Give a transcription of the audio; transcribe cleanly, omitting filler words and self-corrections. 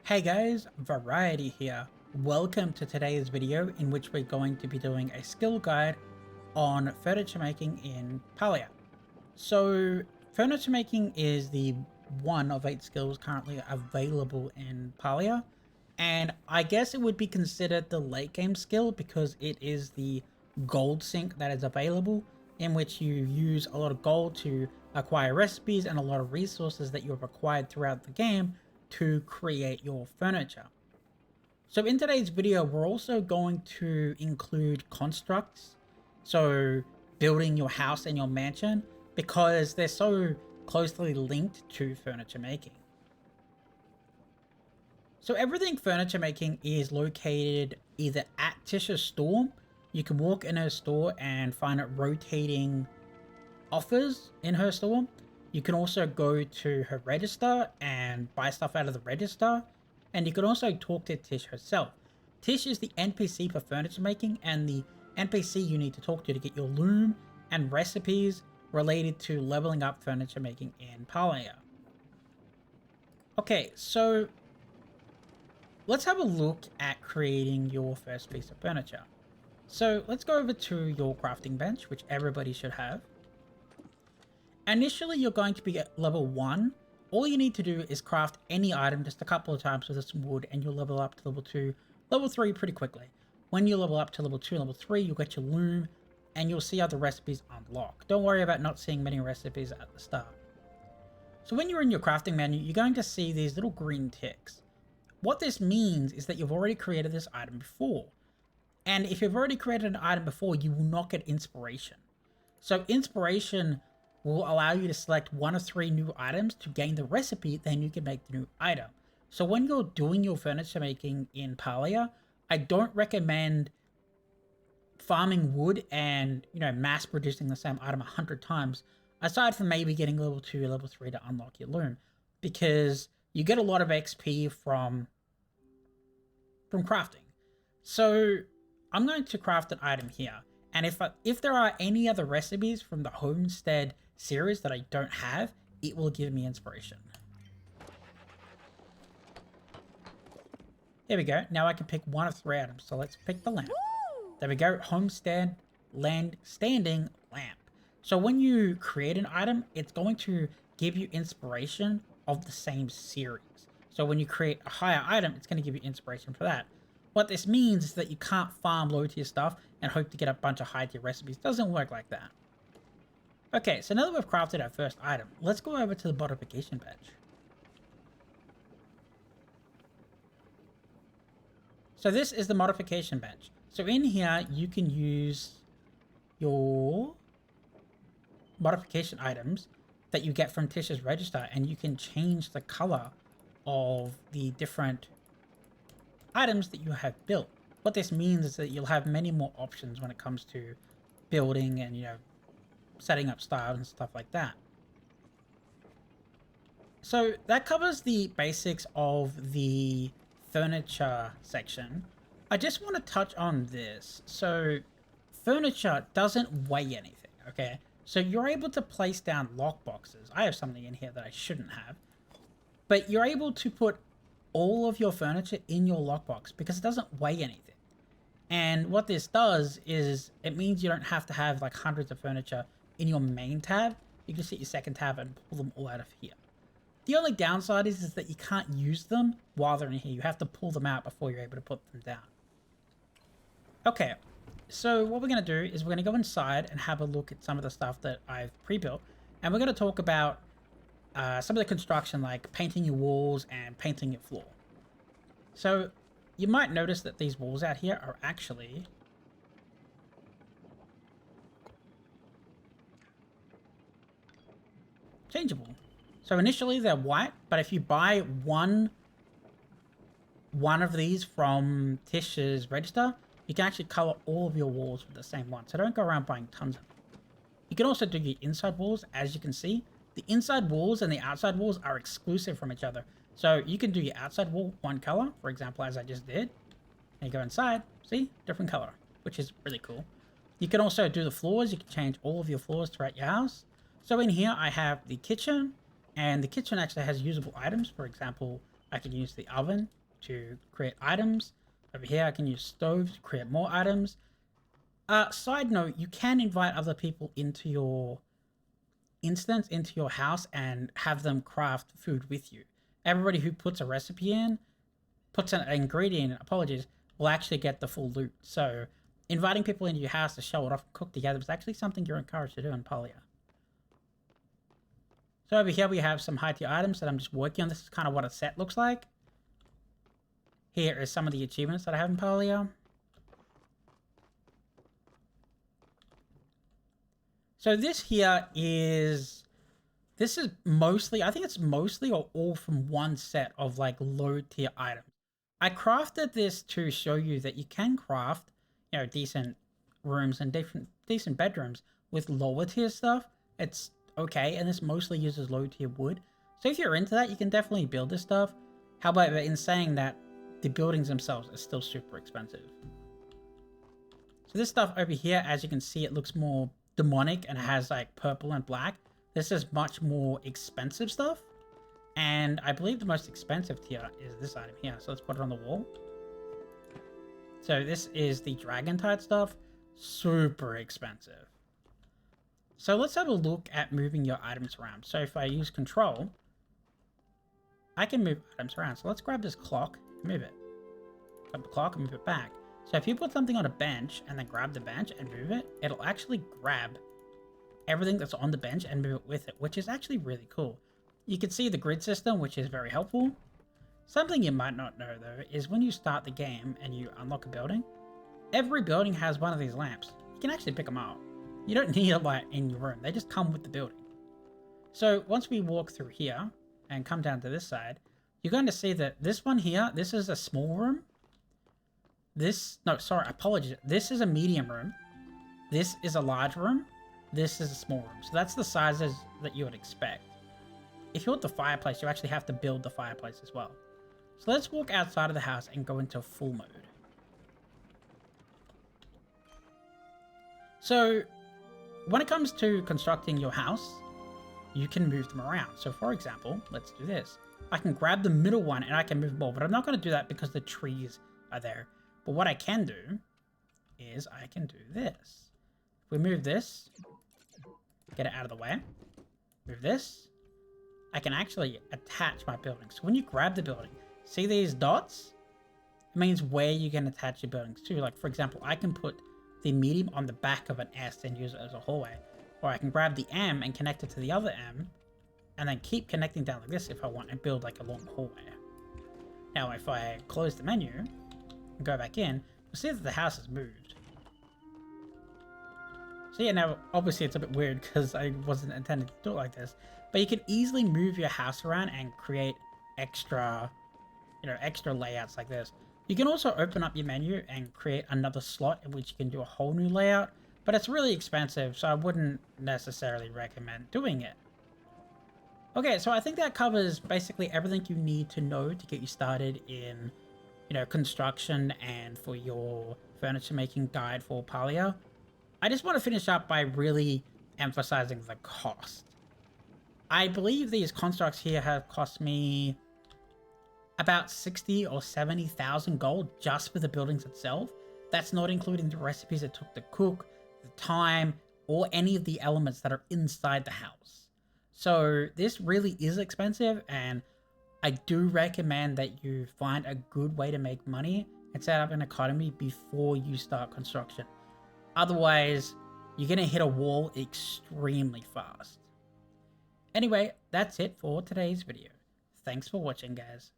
Hey guys, Variety here. Welcome to today's video in which we're going to be doing a skill guide on furniture making in Palia. So furniture making is the one of 8 skills currently available in Palia, and I guess it would be considered the late game skill because it is the gold sink that is available, in which you use a lot of gold to acquire recipes and a lot of resources that you're required throughout the game to create your furniture. So in today's video, we're also going to include constructs, so building your house and your mansion, because they're so closely linked to furniture making. So everything furniture making is located either at Tisha's store. You can walk in her store and find it rotating offers in her store. You can also go to her register and buy stuff out of the register. And you can also talk to Tish herself. Tish is the NPC for furniture making and the NPC you need to talk to get your loom and recipes related to leveling up furniture making in Palia. Okay, so let's have a look at creating your first piece of furniture. So let's go over to your crafting bench, which everybody should have. Initially, you're going to be at level 1. All you need to do is craft any item just a couple of times with some wood, and you'll level up to level 2, level 3 pretty quickly. When you level up to level 2, level 3, you'll get your loom, and you'll see other recipes unlock. Don't worry about not seeing many recipes at the start. So when you're in your crafting menu, you're going to see these little green ticks. What this means is that you've already created this item before. And if you've already created an item before, you will not get inspiration. So inspiration will allow you to select 1 of 3 new items to gain the recipe, then you can make the new item. So when you're doing your furniture making in Palia, I don't recommend farming wood and, mass producing the same item 100 times, aside from maybe getting level 2 or level 3 to unlock your loom, because you get a lot of XP from crafting. So I'm going to craft an item here. And if there are any other recipes from the Homestead series that I don't have, it will give me inspiration. There we go. Now I can pick 1 of 3 items. So let's pick the lamp. There we go. Homestead land standing lamp. So when you create an item, it's going to give you inspiration of the same series. So when you create a higher item, it's going to give you inspiration for that. What this means is that you can't farm low tier stuff and hope to get a bunch of high tier recipes. It doesn't work like that. Okay, so now that we've crafted our first item, let's go over to the modification bench. So this is the modification bench. So in here, you can use your modification items that you get from Tish's register, and you can change the color of the different items that you have built. What this means is that you'll have many more options when it comes to building and, setting up styles and stuff like that. So that covers the basics of the furniture section. I just want to touch on this. So furniture doesn't weigh anything, okay? So you're able to place down lock boxes. I have something in here that I shouldn't have. But you're able to put all of your furniture in your lockbox because it doesn't weigh anything. And what this does is it means you don't have to have like hundreds of furniture in your main tab. You can just hit your second tab and pull them all out of here. The only downside is that you can't use them while they're in here. You have to pull them out before you're able to put them down. Okay, so what we're going to do is we're going to go inside and have a look at some of the stuff that I've pre-built. And we're going to talk about some of the construction, like painting your walls and painting your floor. So you might notice that these walls out here are actually changeable. So initially they're white, but if you buy one of these from Tish's register, you can actually color all of your walls with the same one. So don't go around buying tons of them. You can also do your inside walls, as you can see. The inside walls and the outside walls are exclusive from each other. So you can do your outside wall one color, for example, as I just did. And you go inside, see? Different color, which is really cool. You can also do the floors. You can change all of your floors throughout your house. So in here, I have the kitchen, and the kitchen actually has usable items. For example, I can use the oven to create items. Over here, I can use stoves to create more items. Side note, you can invite other people into your instance, into your house, and have them craft food with you. Everybody who puts a recipe in, puts an ingredient in, apologies, will actually get the full loot. So inviting people into your house to show it off and cook together is actually something you're encouraged to do in Palia. So over here we have some high tier items that I'm just working on. This is kind of what a set looks like. Here is some of the achievements that I have in Palia. So this here is, this is mostly, I think it's mostly or all from one set of like low tier items. I crafted this to show you that you can craft, you know, decent rooms and decent bedrooms with lower tier stuff. It's okay, and this mostly uses low tier wood. So if you're into that, you can definitely build this stuff. However, in saying that, the buildings themselves are still super expensive. So this stuff over here, as you can see, it looks more demonic and has like purple and black. This is much more expensive stuff. And I believe the most expensive tier is this item here. So let's put it on the wall. So this is the dragon tide stuff. Super expensive. So let's have a look at moving your items around. So if I use control, I can move items around. So let's grab this clock and move it. Grab the clock and move it back. So if you put something on a bench and then grab the bench and move it, it'll actually grab everything that's on the bench and move it with it, which is actually really cool. You can see the grid system, which is very helpful. Something you might not know though is when you start the game and you unlock a building, every building has one of these lamps. You can actually pick them up. You don't need a light in your room. They just come with the building. So once we walk through here and come down to this side, you're going to see that this one here, this is a small room. This, no, sorry, apologies. This is a medium room. This is a large room. This is a small room. So that's the sizes that you would expect. If you want the fireplace, you actually have to build the fireplace as well. So let's walk outside of the house and go into full mode. So when it comes to constructing your house, you can move them around. So for example, let's do this. I can grab the middle one and I can move more, but I'm not going to do that because the trees are there. But what I can do is I can do this. If we move this, get it out of the way, move this, I can actually attach my building. So when you grab the building, see these dots? It means where you can attach your buildings to. Like for example, I can put the medium on the back of an S and use it as a hallway. Or I can grab the M and connect it to the other M and then keep connecting down like this if I want and build like a long hallway. Now if I close the menu and go back in, you'll see that the house has moved. So yeah, now obviously it's a bit weird because I wasn't intending to do it like this, but you can easily move your house around and create extra, extra layouts like this. You can also open up your menu and create another slot in which you can do a whole new layout, but it's really expensive, so I wouldn't necessarily recommend doing it. Okay, so I think that covers basically everything you need to know to get you started in, construction and for your furniture making guide for Palia. I just want to finish up by really emphasizing the cost. I believe these constructs here have cost me about 60 or 70,000 gold just for the buildings itself. That's not including the recipes it took to cook, the time, or any of the elements that are inside the house. So this really is expensive, and I do recommend that you find a good way to make money and set up an economy before you start construction. Otherwise, you're going to hit a wall extremely fast. Anyway, that's it for today's video. Thanks for watching, guys.